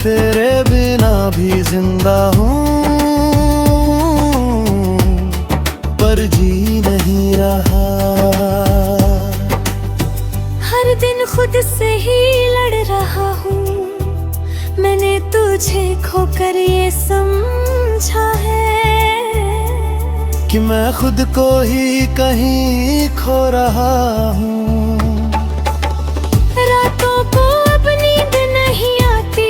तेरे बिना भी जिंदा हूँ, पर जी नहीं रहा। हर दिन खुद से ही लड़ रहा हूँ, मैंने तुझे खोकर ये समझा है कि मैं खुद को ही कहीं खो रहा हूँ। रातों को अब नींद नहीं आती,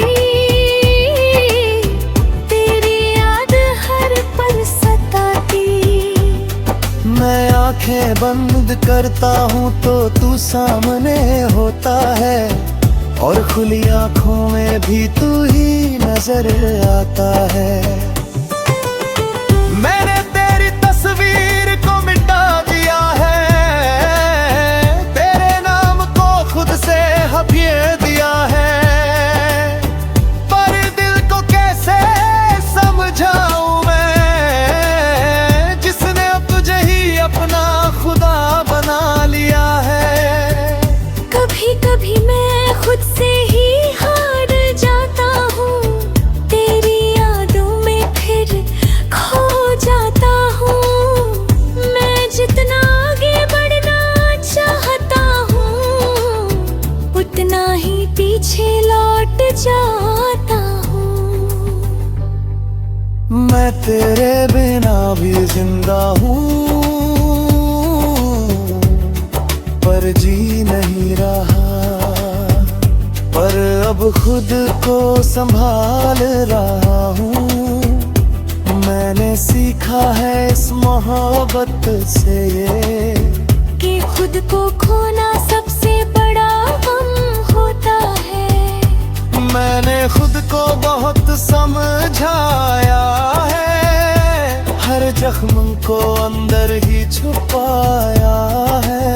तेरी याद हर पल सताती। मैं आंखें बंद करता हूँ तो तू सामने होता है, और खुली आंखों में भी तू ही नजर आता है। मैंने तेरी तस्वीर को मिटा दिया है, तेरे नाम को खुद से हफिए दिया है, पर दिल को कैसे समझाऊं मैं, जिसने अब तुझे ही अपना खुदा बना लिया है। कभी कभी मैं खुद से ही हार जाता हूँ, तेरी यादों में फिर खो जाता हूँ। मैं जितना आगे बढ़ना चाहता हूँ, उतना ही पीछे लौट जाता हूँ। मैं तेरे बिना भी जिंदा हूँ, पर जी नहीं रहा। पर अब खुद को संभाल रहा हूँ, मैंने सीखा है इस मोहब्बत से ये, कि खुद को खोना सबसे बड़ा गम होता है। मैंने खुद को बहुत समझाया है, हर जख्म को अंदर ही छुपाया है।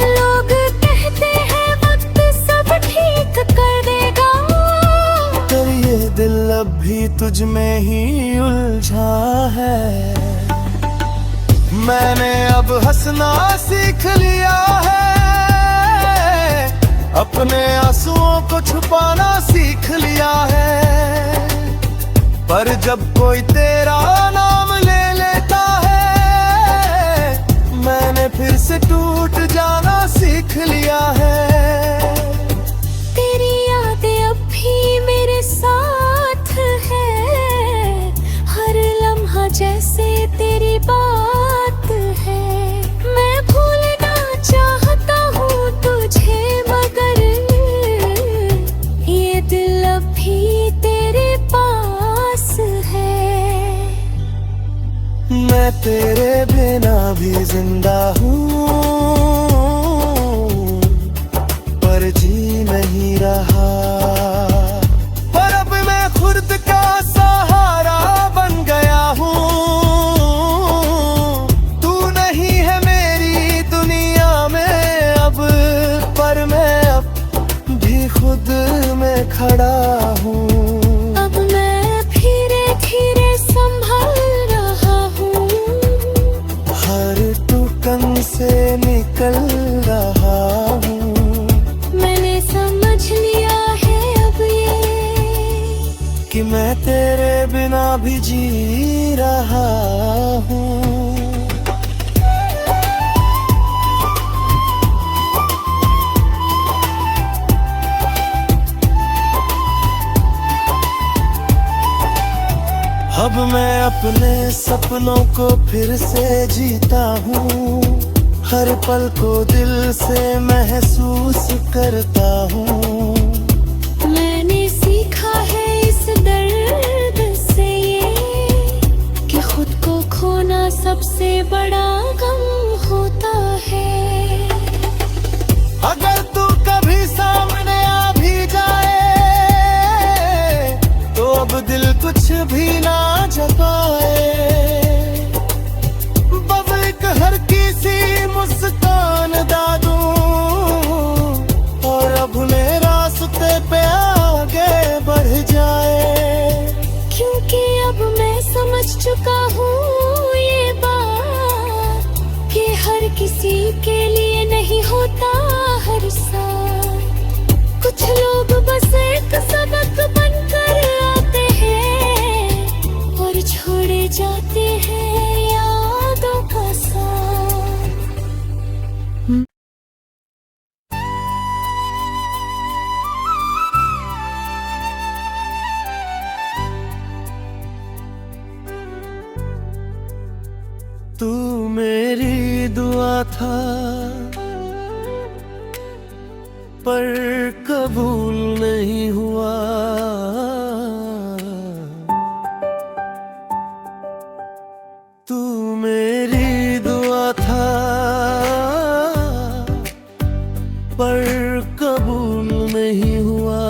लोग कहते हैं वक्त सब ठीक कर देगा, पर ये दिल अब भी तुझ में ही उलझा है। मैंने अब हंसना सीख लिया है, अपने आंसुओं को छुपाना सीख लिया है, पर जब कोई तेरा नाम ले लेता है, मैंने फिर से टूट जाना सीख लिया है। तेरी यादें अब भी मेरे साथ है, हर लम्हा जैसे तेरी बात है। मैं भूलना चाहता हूँ तुझे, मगर ये दिल अब भी तेरे पास है। मैं तेरे बिना भी जिंदा हूँ, पर जी नहीं रहा। पर अब मैं खुद का सहारा बन गया हूँ, तू नहीं है मेरी दुनिया में अब, पर मैं अब भी खुद में खड़ा हूँ। अब मैं धीरे धीरे संभल रहा हूँ, हर टुकन से निकल रहा हूँ। मैंने समझ लिया है अब ये, कि मैं तेरे बिना भी जी रहा हूँ। अब मैं अपने सपनों को फिर से जीता हूँ, हर पल को दिल से महसूस करता हूँ। मैंने सीखा है इस दर्द से ये, कि खुद को खोना सबसे बड़ा गम होता है। अगर तू कभी सामने आ भी जाए, तो अब दिल कुछ भी ना जताए, बस एक हर किसी मुस्कान दादू, और अब मेरे रास्ते पे आगे बढ़ जाए। क्योंकि अब मैं समझ चुका हूँ ये बात, कि हर किसी के लिए नहीं होता हर साथ। कुछ लोग बस एक सबक बन दुआ था, पर कबूल नहीं हुआ। तू मेरी दुआ था, पर कबूल नहीं हुआ।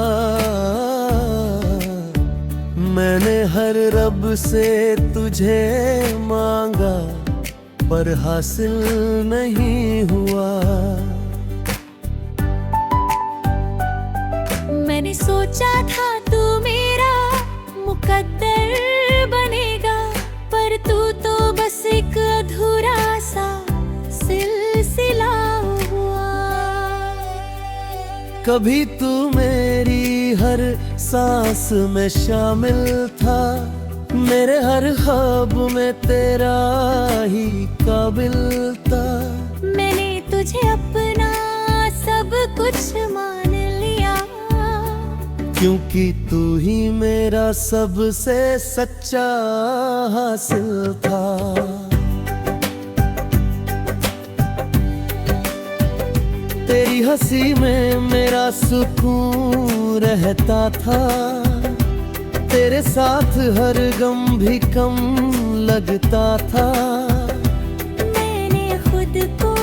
मैंने हर रब से तुझे मांगा, पर हासिल नहीं हुआ। मैंने सोचा था तू मेरा मुकद्दर बनेगा, पर तू तो बस एक अधूरा सा सिलसिला हुआ। कभी तू मेरी हर सांस में शामिल था, मेरे हर ख्वाब में तेरा ही काबिल था। मैंने तुझे अपना सब कुछ मान लिया, क्योंकि तू ही मेरा सबसे सच्चा हासिल था। तेरी हंसी में मेरा सुकून रहता था, तेरे साथ हर गम भी कम लगता था। मैंने खुद को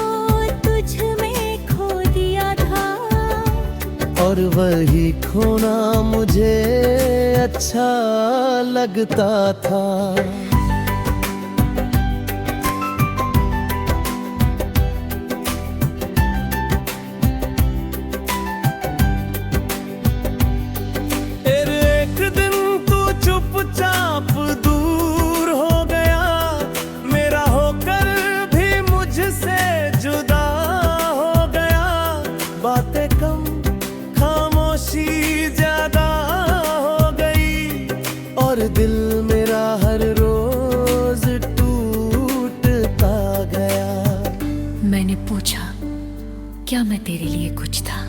तुझ में खो दिया था, और वही खोना मुझे अच्छा लगता था। एक दिन तू चुपचाप दूर हो गया, मेरा होकर भी मुझसे जुदा हो गया। बातें कम, खामोशी ज्यादा हो गई, और दिल मेरा हर रोज टूटता गया। मैंने पूछा क्या मैं तेरे लिए कुछ था?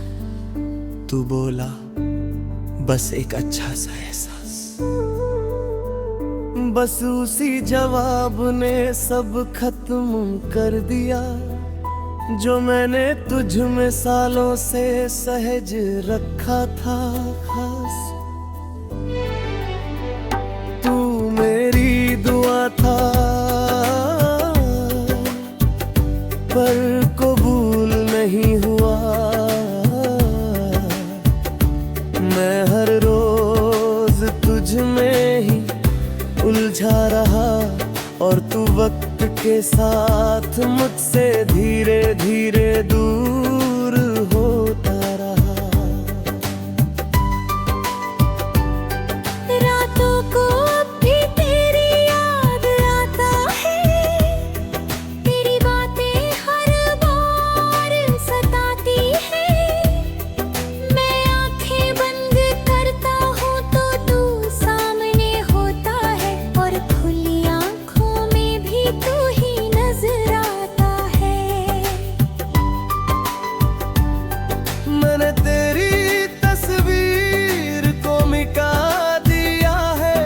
तू बोला बस एक अच्छा सा एहसास। बस उसी जवाब ने सब खत्म कर दिया, जो मैंने तुझ में सालों से सहज रखा था खास। तू मेरी दुआ था, पर कबूल नहीं हुआ। मैं हर रोज तुझ में ही उलझा रहा, और तू वक्त के साथ मुझसे धीरे धीरे दूर होता रहा। रातों को अब भी तेरी याद आता है, तेरी बातें हर बार सताती है। मैं आंखें बंद करता हूँ तो तू सामने होता है, और खुली आंखों में भी तू ही नजर आता है। मैंने तेरी तस्वीर को मिटा दिया है,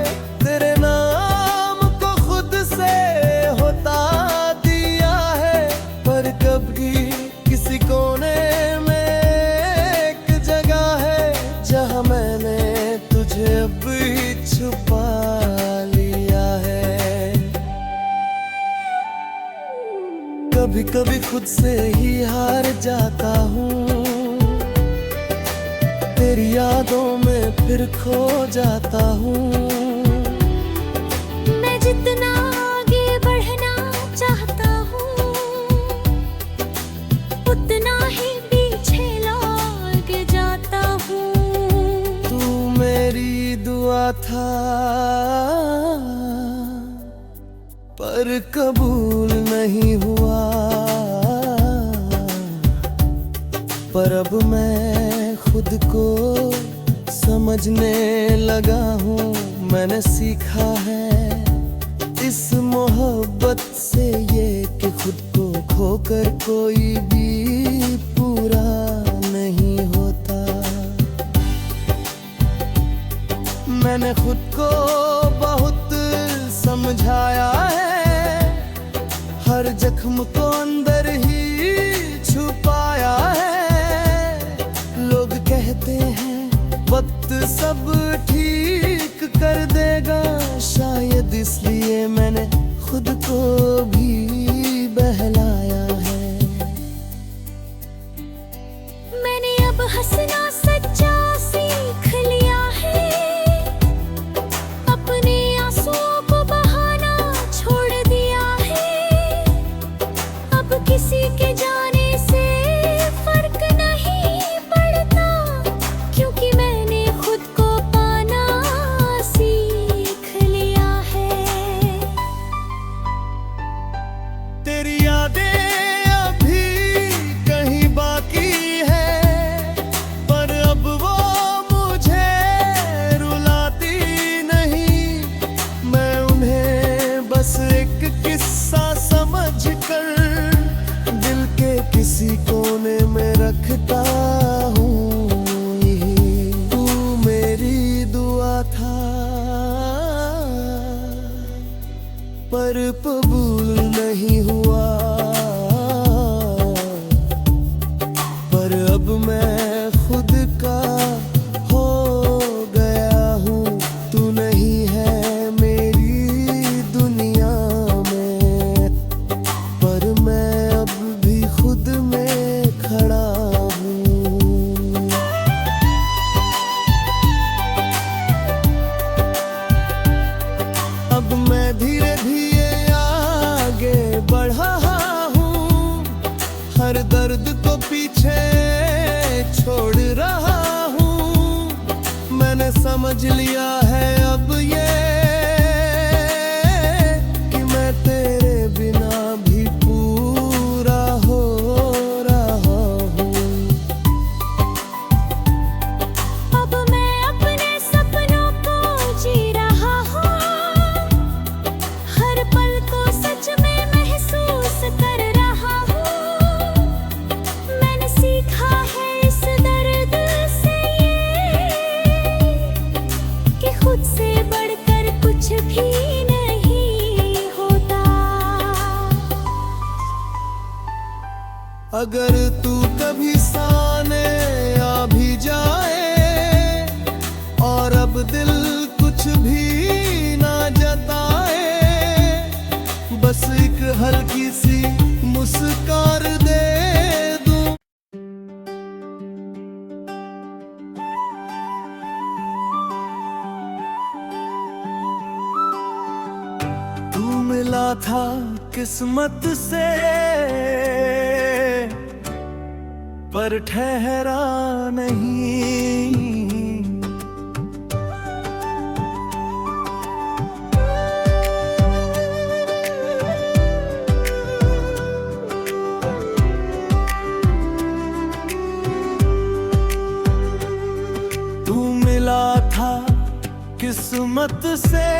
तेरे नाम को खुद से होता दिया है। पर कभी किसी कोने में एक जगह है, जहाँ मैंने तुझे अभी छुपा लिया है। कभी कभी खुद से ही हार जाता हूँ, तेरी यादों में फिर खो जाता हूँ। मैं जितना आगे बढ़ना चाहता हूँ, उतना ही पीछे लौट जाता हूँ। तू मेरी दुआ था, पर कबूल नहीं हुआ। पर अब मैं खुद को समझने लगा हूँ। मैंने सीखा है इस मोहब्बत से ये कि खुद को खोकर कोई भी पूरा नहीं होता। मैंने खुद को बहुत समझाया है, हर हर जख्म को अंदर ही छुपाया है। लोग कहते हैं वक्त सब ठीक कर देगा, शायद इसलिए मैंने खुद को भी बहलाया है। मैंने अब हंसना सच्चा सीख लिया है, अपने आंसुओं को बहाना छोड़ दिया है। अब किसी के जाने से फर्क नहीं पड़ता, क्योंकि मैंने खुद को पाना सीख लिया है। तेरी यादें अभी कहीं बाकी है, पर अब वो मुझे रुलाती नहीं। मैं उन्हें बस एक किस्सा समझकर दिल के किसी कोने में रखता हूँ। यही तू मेरी दुआ था, पर कबूल नहीं हुआ। पर अब मैं खुद का हो गया हूँ, तू नहीं है मेरी दुनिया में, पर मैं अब भी खुद में खड़ा हूँ। अब मैं धीरे धीरे आगे बढ़ा हूँ, हर दर्द को पीछे छोड़ रहा हूँ। मैंने समझ लिया है अब ये कि मैं तेरे बिना भी पूरा हो रहा हूँ। अब मैं अपने सपनों को जी रहा हूँ, हर पल को सच में महसूस कर रहा हूँ। मैंने सीखा है इस दर्द से ये, कि खुद से बढ़कर कुछ भी नहीं होता। अगर तू कभी सामने आ भी जाए और अब दिल कुछ भी ना जताए, बस एक हल्की सी मुस्कान दे दूं। तू मिला था किस्मत से, पर ठहरा नहीं। तू मिला था किस्मत से,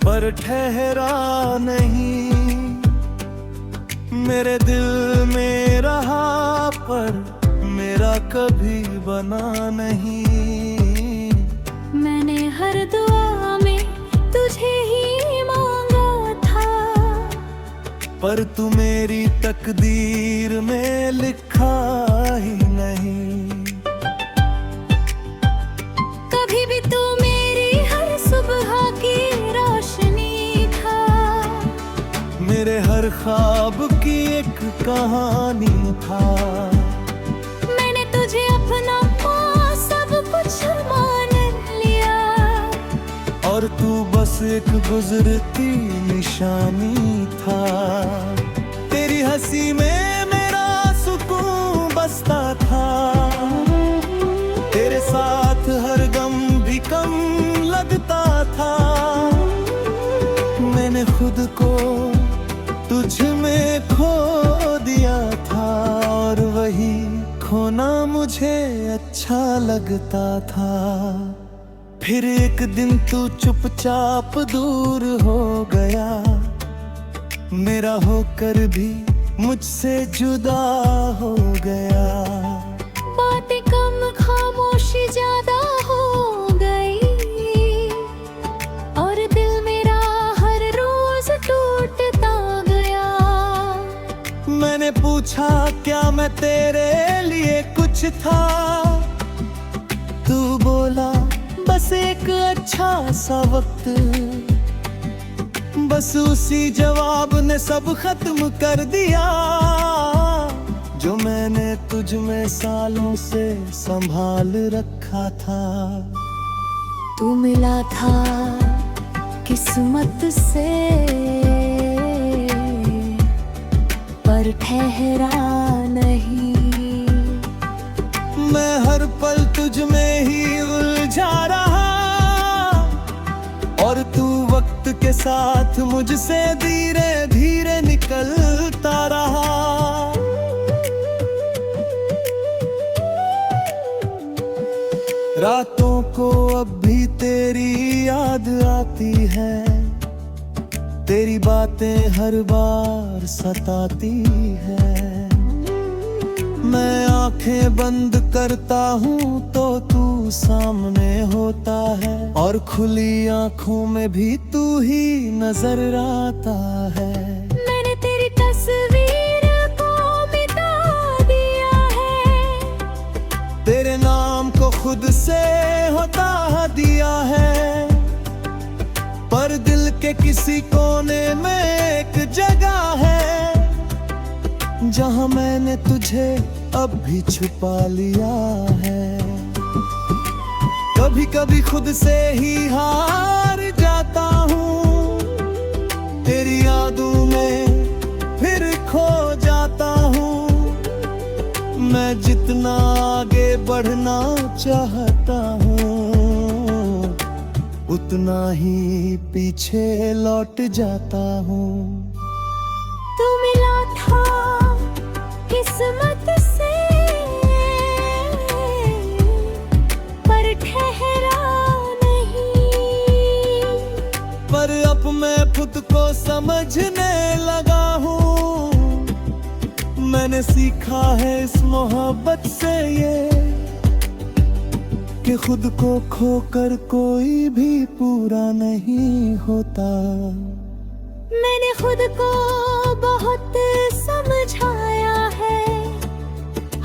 पर ठहरा नहीं। मेरे दिल में रहा पर मेरा कभी बना नहीं। मैंने हर दुआ में तुझे ही मांगा था, पर तू मेरी तकदीर में लिखा ही नहीं। कभी भी तू मेरी हर सुबह की रोशनी था, मेरे हर ख्वाब की एक कहानी था। मैंने तुझे अपना सब कुछ मान लिया, और तू बस एक गुजरती निशानी था। तेरी हंसी में मेरा सुकून बसता था, तेरे साथ हर गम भी कम लगता था। मैंने खुद को तुझ में खो दिया था, और वही खोना मुझे अच्छा लगता था। फिर एक दिन तू चुपचाप दूर हो गया, मेरा होकर भी मुझसे जुदा हो गया। बातें कम खामोशी ज्यादा हो गई, और दिल मेरा हर रोज मैं तेरे लिए कुछ था। तू बोला बस एक अच्छा सा वक्त, बस उसी जवाब ने सब खत्म कर दिया जो मैंने तुझ में सालों से संभाल रखा था। तू मिला था किस्मत से, पर ठहरा नहीं। मैं हर पल तुझ में ही उलझा रहा, और तू वक्त के साथ मुझसे धीरे धीरे निकलता रहा। रातों को अब भी तेरी याद आती है, तेरी बातें हर बार सताती है। मैं आंखें बंद करता हूँ तो तू सामने होता है, और खुली आंखों में भी तू ही नजर आता है। मैंने तेरी तस्वीर को मिटा दिया है, तेरे नाम को खुद से हटा दिया है, पर दिल के किसी कोने में एक जगह है जहां मैंने तुझे अब भी छुपा लिया है। कभी कभी खुद से ही हार जाता हूँ, तेरी यादों में फिर खो जाता हूँ। मैं जितना आगे बढ़ना चाहता हूँ, उतना ही पीछे लौट जाता हूँ। तू मिला था किस्मत से, पर ठहरा नहीं। पर अब मैं खुद को समझने लगा हूँ, मैंने सीखा है इस मोहब्बत से ये, कि खुद को खोकर कोई भी पूरा नहीं होता। मैंने खुद को बहुत समझाया है,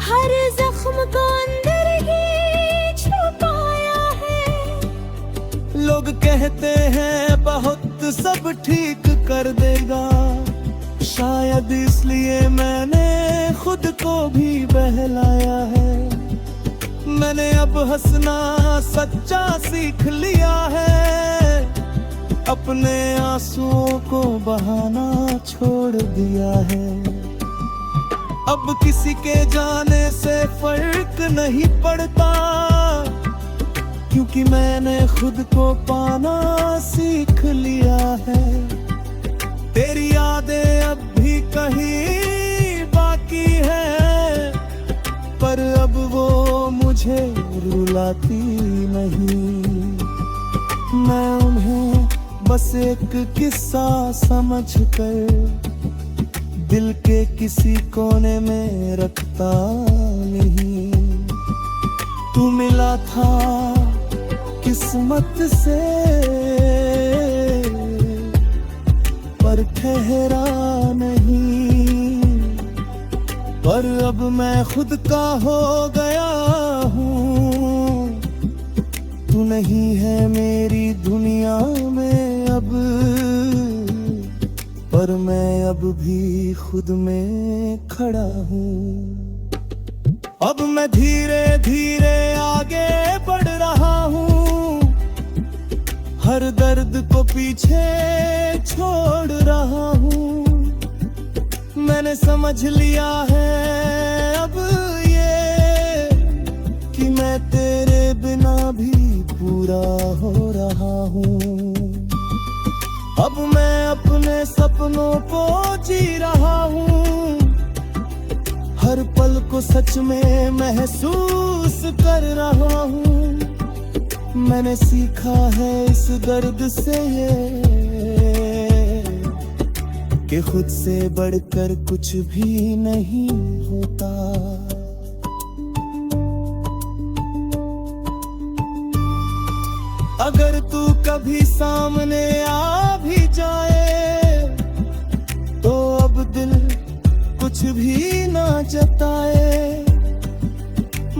हर जख्म को अंदर ही छुपाया है। लोग कहते हैं बहुत सब ठीक कर देगा, शायद इसलिए मैंने खुद को भी बहलाया है। मैंने अब हंसना सच्चा सीख लिया है, अपने आंसुओं को बहाना छोड़ दिया है। अब किसी के जाने से फर्क नहीं पड़ता, क्योंकि मैंने खुद को पाना सीख लिया है। तेरी यादें अब भी कहीं बाकी है, पर अब वो मुझे रुलाती नहीं। मैं उन्हें बस एक किस्सा समझकर दिल के किसी कोने में रखता नहीं। तू मिला था किस्मत से, पर ठहरा नहीं। पर अब मैं खुद का हो गया हूँ, तू नहीं है मेरी दुनिया में अब, पर मैं अब भी खुद में खड़ा हूँ। अब मैं धीरे धीरे आगे बढ़ रहा हूँ, हर दर्द को पीछे छोड़ रहा हूँ। मैंने समझ लिया है अब ये, कि मैं तेरे बिना भी पूरा हो रहा हूँ। अब मैं अपने सपनों को जी रहा हूँ, हर पल को सच में महसूस कर रहा हूँ। मैंने सीखा है इस दर्द से ये, कि खुद से बढ़कर कुछ भी नहीं होता। अगर तू कभी सामने आ भी जाए, तो अब दिल कुछ भी ना जताए,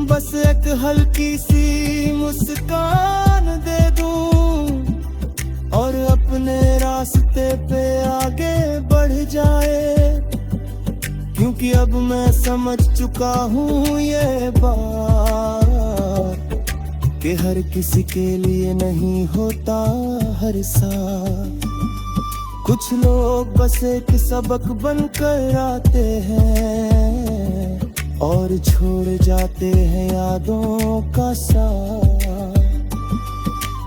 बस एक हल्की सी मुस्कान दे दूं और अपने रास्ते पे आगे बढ़ जाए। क्योंकि अब मैं समझ चुका हूँ ये बात कि हर किसी के लिए नहीं होता हर साथ। कुछ लोग बस एक सबक बनकर आते हैं और छोड़ जाते हैं यादों का साथ।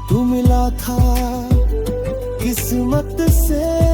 तू मिला था किस्मत से